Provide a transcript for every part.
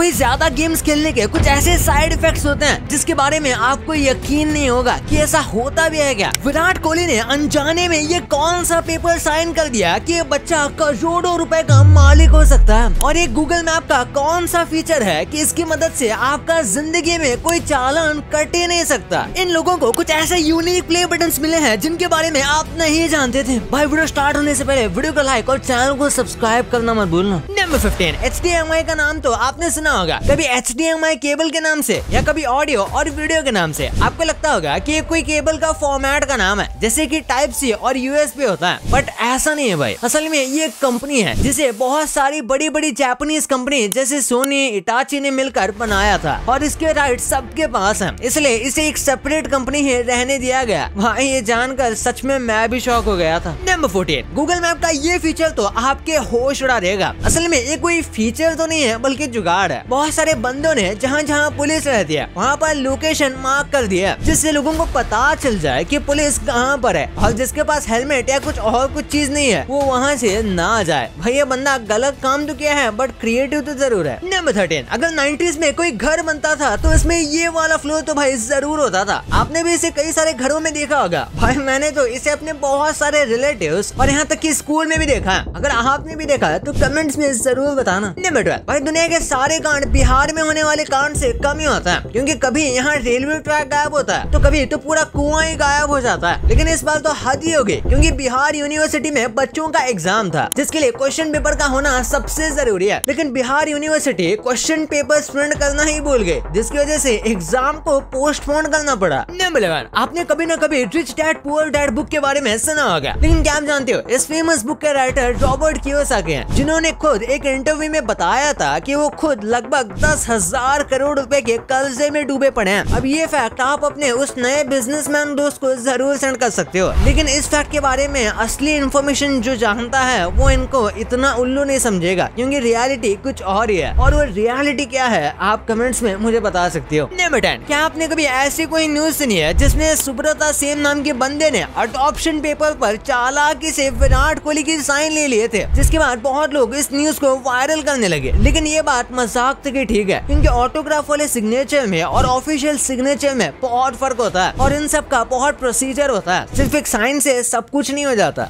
भाई ज्यादा गेम्स खेलने के कुछ ऐसे साइड इफेक्ट्स होते हैं जिसके बारे में आपको यकीन नहीं होगा कि ऐसा होता भी है क्या। विराट कोहली ने अनजाने में ये कौन सा पेपर साइन कर दिया कि ये बच्चा करोड़ों रुपए का मालिक हो सकता है। और ये गूगल मैप का कौन सा फीचर है कि इसकी मदद से आपका जिंदगी में कोई चालान कट ही नहीं सकता। इन लोगों को कुछ ऐसे यूनिक प्ले बटन्स मिले हैं जिनके बारे में आप नहीं जानते थे। भाई वीडियो स्टार्ट होने से पहले वीडियो को लाइक और चैनल को सब्सक्राइब करना मत भूलना। नंबर 15, HDMI का नाम तो आपने सुना होगा, कभी HDMI केबल के नाम से या कभी ऑडियो और वीडियो के नाम से। आपको लगता होगा कि ये कोई केबल का फॉर्मेट का नाम है जैसे कि टाइप सी और USB होता है, बट ऐसा नहीं है भाई। असल में ये एक कंपनी है जिसे बहुत सारी बड़ी बड़ी जापानीज कंपनी जैसे सोनी, इटाची ने मिलकर बनाया था और इसके राइट सबके पास है, इसलिए इसे एक सेपरेट कंपनी ही रहने दिया गया। भाई ये जानकर सच में मैं भी शॉक हो गया था। नंबर 14, गूगल मैप का ये फीचर तो आपके होश उड़ा देगा। असल में ये कोई फीचर तो नहीं है बल्कि जुगाड़ है। बहुत सारे बंदों ने जहाँ जहाँ पुलिस रहती है वहाँ पर लोकेशन मार्क कर दिया जिससे लोगों को पता चल जाए कि पुलिस कहाँ पर है और जिसके पास हेलमेट या कुछ और कुछ चीज नहीं है वो वहाँ से ना जाए। भाई ये बंदा गलत काम तो किया है बट क्रिएटिव तो जरूर है। नंबर 13, अगर 90s में कोई घर बनता था तो इसमें ये वाला फ्लोर तो भाई जरूर होता था। आपने भी इसे कई सारे घरों में देखा होगा। भाई मैंने तो इसे अपने बहुत सारे रिलेटिव्स और यहाँ तक कि स्कूल में भी देखा है। अगर आपने भी देखा है तो कमेंट्स में जरूर बताना। नंबर 12, भाई दुनिया के सारे कांड बिहार में होने वाले कांड से कम ही होता है क्योंकि कभी यहाँ रेलवे ट्रैक गायब होता है तो कभी तो पूरा कुआं ही गायब हो जाता है। लेकिन इस बार तो हद ही हो गई क्योंकि बिहार यूनिवर्सिटी में बच्चों का एग्जाम था जिसके लिए क्वेश्चन पेपर का होना सबसे जरूरी है। लेकिन Bihar university question paper print करना ही भूल गए जिसकी वजह से एग्जाम को पोस्टपोन करना पड़ा। नंबर 11, आपने कभी न कभी rich dad poor dad book के बारे में सुना होगा, लेकिन क्या आप जानते हो इस फेमस बुक के राइटर रॉबर्ट कियोसाकी हैं जिन्होंने खुद एक इंटरव्यू में बताया था कि वो खुद लगभग 10,000 करोड़ रुपए के कर्जे में डूबे पड़े हैं। अब ये फैक्ट आप अपने उस नए बिजनेसमैन दोस्त को जरूर सेंड कर सकते हो, लेकिन इस फैक्ट के बारे में असली इन्फॉर्मेशन जो जानता है वो इनको इतना उल्लू नहीं समझेगा क्योंकि रियलिटी कुछ और ही है। और वो रियलिटी क्या है आप कमेंट्स में मुझे बता सकते हो। नंबर 10, क्या आपने कभी ऐसी कोई न्यूज सुनी है जिसमें सुब्रता सेन नाम के बंदे ने अडॉप्शन पेपर पर चालाकी से विराट कोहली की साइन ले लिए थे, जिसके बाद बहुत लोग इस न्यूज को वायरल करने लगे। लेकिन ये बात मजाक तक ही ठीक है क्योंकि ऑटोग्राफ वाले सिग्नेचर में और ऑफिशियल सिग्नेचर में बहुत फर्क होता है और इन सब का बहुत प्रोसीजर होता है। सिर्फ एक साइन से सब कुछ नहीं हो जाता।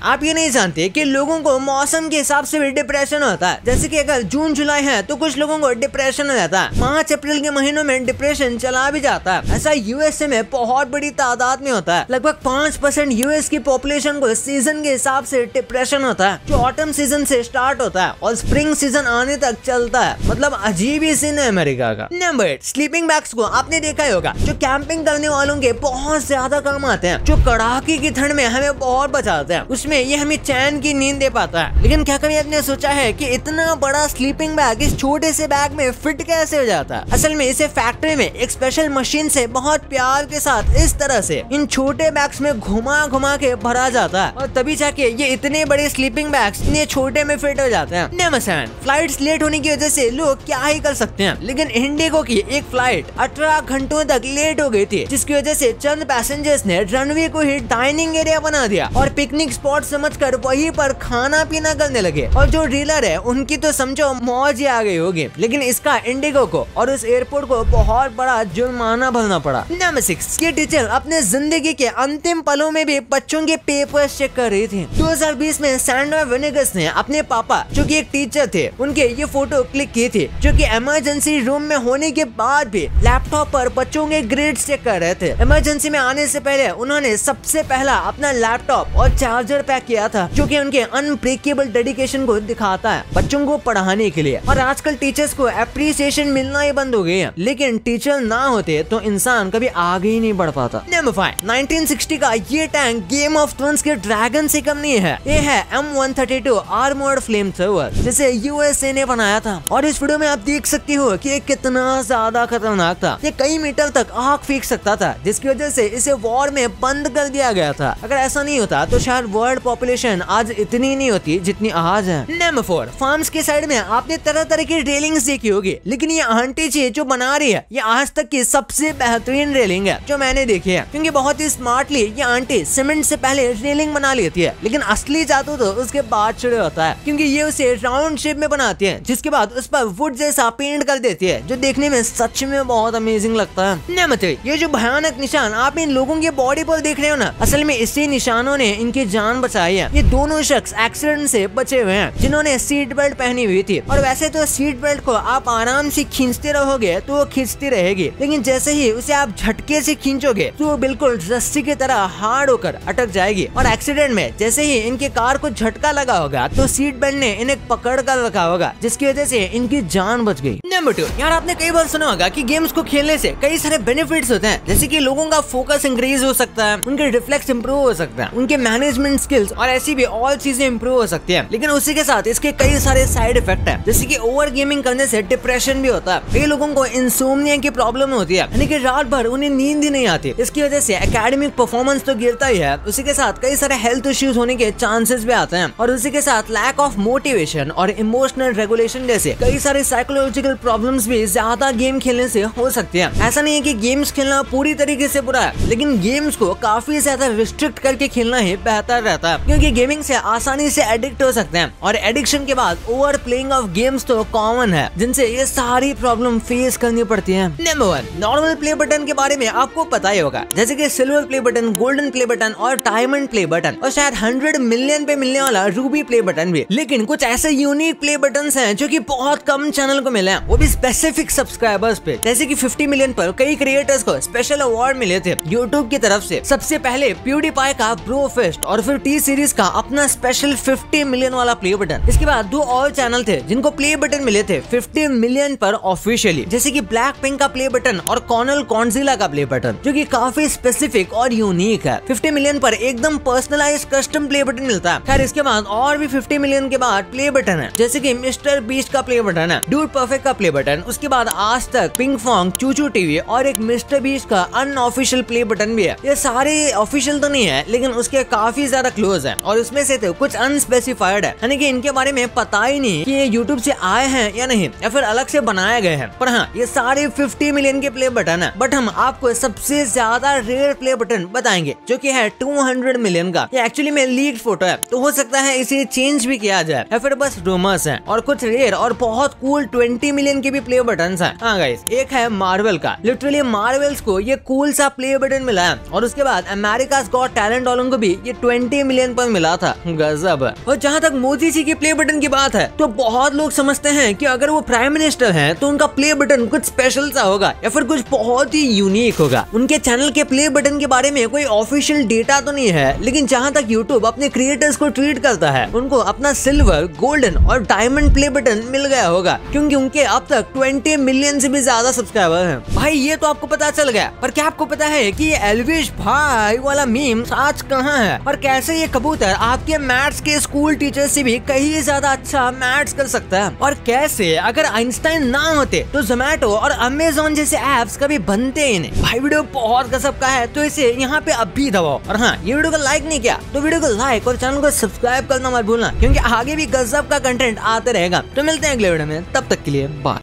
आप ये नहीं जानते कि लोगों को मौसम के हिसाब से भी डिप्रेशन होता है। जैसे कि अगर जून जुलाई है तो कुछ लोगों को डिप्रेशन हो जाता है, मार्च अप्रैल के महीनों में डिप्रेशन चला भी जाता है। ऐसा यूएसए में बहुत बड़ी तादाद में होता है। लगभग 5% यूएस की पॉपुलेशन को सीजन के हिसाब से डिप्रेशन होता है जो ऑटम सीजन से स्टार्ट होता है और स्प्रिंग सीजन आने तक चलता है। मतलब अजीब ही सीन है अमेरिका का। नंबर 8, स्लीपिंग बैग्स को आपने देखा ही होगा जो कैंपिंग करने वालों के बहुत ज्यादा काम आते हैं, जो कड़ाके की ठंड में हमें बहुत बचाते हैं। उसमें ये हमें चैन की नींद दे पाता है। लेकिन क्या कभी आपने सोचा है कि इतना बड़ा स्लीपिंग बैग इस छोटे से बैग में फिट कैसे हो जाता है? असल में इसे फैक्ट्री में एक स्पेशल मशीन से बहुत प्यार के साथ इस तरह से इन छोटे बैग्स में घुमा घुमा के भरा जाता है और तभी जाके ये इतने बड़े स्लीपिंग बैग्स इतने छोटे में फिट हो जाते हैं। नंबर 7, फ्लाइट्स लेट होने की वजह से लोग क्या ही कर सकते हैं, लेकिन इंडिगो की एक फ्लाइट 18 घंटों तक लेट हो गई थी जिसकी वजह से चंद पैसेंजर्स ने रनवे को ही डाइनिंग एरिया बना दिया और पिकनिक स्पॉट समझकर वहीं पर खाना पीना करने लगे। और जो डीलर है उनकी तो समझो मौज ही आ गई होगी, लेकिन इसका इंडिगो को और उस एयरपोर्ट को बहुत बड़ा जुर्माना भरना पड़ा। नंबर 6, ये टीचर अपने जिंदगी के अंतिम पलों में भी बच्चों के पेपर चेक कर रही थी। 2020 में सैंड्रा वेनेगस ने अपने पापा जो कि एक टीचर थे उनके ये फोटो क्लिक की थी जो कि इमरजेंसी रूम में होने के बाद भी लैपटॉप पर बच्चों के ग्रेड्स चेक कर रहे थे। इमरजेंसी में आने से पहले उन्होंने सबसे पहला अपना लैपटॉप और चार्जर पैक किया था जो कि उनके अनब्रेकेबल डेडिकेशन को दिखाता है बच्चों को पढ़ाने के लिए। और आजकल टीचर्स को अप्रिसिएशन मिलना ही बंद हो गई है, लेकिन टीचर ना होते तो इंसान कभी आगे ही नहीं बढ़ पाता। नंबर 5, 1960 का ये टैंक गेम ऑफ थ्रोन्स के ड्रैगन से कम नहीं है। ये है M132 आर्मर्ड फ्लेम थ्रोवर जिसे यूएसए ने बनाया था। और इस वीडियो में आप देख सकते हो कि ये कितना ज्यादा खतरनाक था। ये कई मीटर तक आग फेंक सकता था जिसकी वजह से इसे वॉर में बंद कर दिया गया था। अगर ऐसा नहीं होता तो शायद वर्ल्ड पॉपुलेशन आज इतनी नहीं होती जितनी आज है। नंबर 4, फार्म्स के साइड में आपने तरह तरह की रेलिंग्स देखी होगी, लेकिन ये आंटी जी जो बना रही है ये आज तक की सबसे बेहतरीन रेलिंग है जो मैंने देखी है, क्योंकि बहुत ही स्मार्टली ये आंटी सीमेंट से पहले रेलिंग बना लेती है। लेकिन असली जादू तो उसके बाद शुरू होता है, क्योंकि ये उसे राउंड शेप में बनाती है जिसके बाद उस पर वुड जैसा पेंट कर देती है, जो देखने में सच में बहुत अमेजिंग लगता है। नंबर 3, ये जो भयानक निशान आप इन लोगों की बॉडी पर देख रहे हो ना, असल में इसी निशानों ने इनकी जान बचाई है। ये दोनों शख्स एक्सीडेंट से बचे हुए हैं, जिन्होंने सीट बेल्ट पहनी हुई थी। और वैसे तो सीट बेल्ट को आप आराम से खींचते रहोगे तो वो खींचती रहेगी, लेकिन जैसे ही उसे आप झटके से खींचोगे तो वो बिल्कुल रस्सी की तरह हार्ड होकर अटक जाएगी। और एक्सीडेंट में जैसे ही इनके कार को झटका लगा होगा तो सीट बेल्ट ने इन्हें पकड़ कर रखा होगा, जिसकी वजह से इनकी जान बच गई। नंबर 2, यार आपने कई बार सुना होगा कि गेम्स को खेलने से कई सारे बेनिफिट्स होते हैं, जैसे कि लोगों का फोकस इंक्रीज हो सकता है, उनके रिफ्लेक्स इंप्रूव हो सकता है, उनके मैनेजमेंट स्किल्स और ऐसी भी और चीजें इंप्रूव हो सकती है। लेकिन उसी के साथ इसके कई सारे साइड इफेक्ट है, जैसे कि ओवर गेमिंग करने से डिप्रेशन भी होता है। कई लोगों को इंसोम्निया की प्रॉब्लम होती है, यानी कि रात भर उन्हें नींद ही नहीं आती। इसकी वजह से एकेडमिक परफॉर्मेंस तो गिरता ही है, उसी के साथ कई सारे हेल्थ इश्यूज होने के चांसेस भी आते हैं। और उसी के साथ लैक ऑफ मोटिवेशन और इमोशनल रेगुलेशन जैसे कई सारे साइकोलॉजिकल प्रॉब्लम्स भी ज्यादा गेम खेलने से हो सकती है। ऐसा नहीं है कि गेम्स खेलना पूरी तरीके से बुरा है, लेकिन गेम्स को काफी ज्यादा रिस्ट्रिक्ट करके खेलना ही बेहतर रहता है, क्योंकि गेमिंग से आसानी से एडिक्ट हो सकते हैं। और एडिक्शन के बाद ओवर प्लेइंग ऑफ गेम्स तो कॉमन है, जिनसे ये सारी प्रॉब्लम फेस करनी पड़ती है। नंबर 1, नॉर्मल प्ले बटन के बारे में आपको पता ही होगा, जैसे कि silver play button, golden play button और डायमंड प्ले बटन, और शायद 100 मिलियन पे मिलने वाला रूबी प्ले बटन भी। लेकिन कुछ ऐसे यूनिक प्ले बटन्स हैं जो कि बहुत कम चैनल को मिले हैं, वो भी स्पेसिफिक सब्सक्राइबर्स पे। जैसे कि 50 मिलियन पर कई क्रिएटर्स को स्पेशल अवार्ड मिले थे यूट्यूब की तरफ से। सबसे पहले प्यूडीपाई का ब्रो फेस्ट और फिर टी सीरीज का अपना स्पेशल 50 मिलियन वाला प्ले बटन। इसके बाद 2 और चैनल थे जिनको प्ले बटन मिले थे 50 मिलियन पर ऑफिशियली, जैसे कि ब्लैक पिंक का प्ले बटन और कॉर्नल कॉन्जिला का प्ले बटन, जो कि काफी स्पेसिफिक और यूनिक है। 50 मिलियन पर एकदम पर्सनलाइज्ड कस्टम प्ले बटन मिलता है। खैर इसके बाद और भी 50 मिलियन के बाद प्ले बटन है, जैसे कि मिस्टर बीस्ट का प्ले बटन है, डूड परफेक्ट का प्ले बटन, उसके बाद आज तक, पिंक फॉन्ग, चूचू टीवी और एक मिस्टर बीस्ट का अनऑफिशियल प्ले बटन भी है। ये सारे ऑफिशियल तो नहीं है, लेकिन उसके काफी ज्यादा क्लोज है। और उसमें से तो कुछ अनस्पेसिफाइड है, यानी कि इनके बारे में पता ही नहीं कि ये यूट्यूब से आए हैं या नहीं, या फिर अलग से बनाए गए हैं। पर हाँ, ये सारे 50 मिलियन के प्ले बटन है। बट हम आपको सबसे ज्यादा रेयर प्ले बटन बताएंगे, जो कि है 200 मिलियन का। ये एक्चुअली में लीक्ड फोटो है, तो हो सकता है इसे चेंज भी किया जाए, या फिर बस रूमर्स हैं। और कुछ रेयर और बहुत कूल 20 मिलियन के भी प्ले बटन है। हाँ गाइस, एक है मार्वल का। लिटरली मार्वल्स को ये कूल सा प्ले बटन मिला है। और उसके बाद अमेरिकाज गॉट टैलेंट वालों को भी ये 20 मिलियन पर मिला था। गजब है। और जहाँ तक मोदी जी के प्ले बटन की बात है, तो बहुत लोग समझते हैं कि अगर वो प्राइम मिनिस्टर हैं तो उनका प्ले बटन कुछ स्पेशल सा होगा, या फिर कुछ बहुत ही यूनिक होगा। उनके चैनल के प्ले बटन के बारे में कोई ऑफिशियल डेटा तो नहीं है, लेकिन जहाँ तक यूट्यूब अपने क्रिएटर्स को ट्रीट करता है, उनको अपना सिल्वर, गोल्डन और डायमंड प्ले बटन मिल गया होगा, क्योंकि उनके अब तक 20 मिलियन से भी ज्यादा सब्सक्राइबर हैं। भाई ये तो आपको पता चल गया, पर क्या आपको पता है कि ये एल्विश भाई वाला मीम आज कहाँ है, और कैसे ये कबूतर आपके मैथ्स के स्कूल टीचर से भी कहीं ज्यादा अच्छा मैथ्स कर सकता है, और कैसे अगर आइंस्टाइन ना होते तो जोमैटो और अमेज़न जैसे एप्स कभी बनते ही नहीं। भाई वीडियो बहुत गजब का है, तो इसे यहाँ पे अभी दबाओ। और हाँ, ये वीडियो को लाइक नहीं किया तो वीडियो को लाइक और चैनल को सब्सक्राइब करना मत भूलना, क्योंकि आगे भी गजब का कंटेंट आते रहेगा। तो मिलते हैं अगले वीडियो में, तब तक के लिए बाय।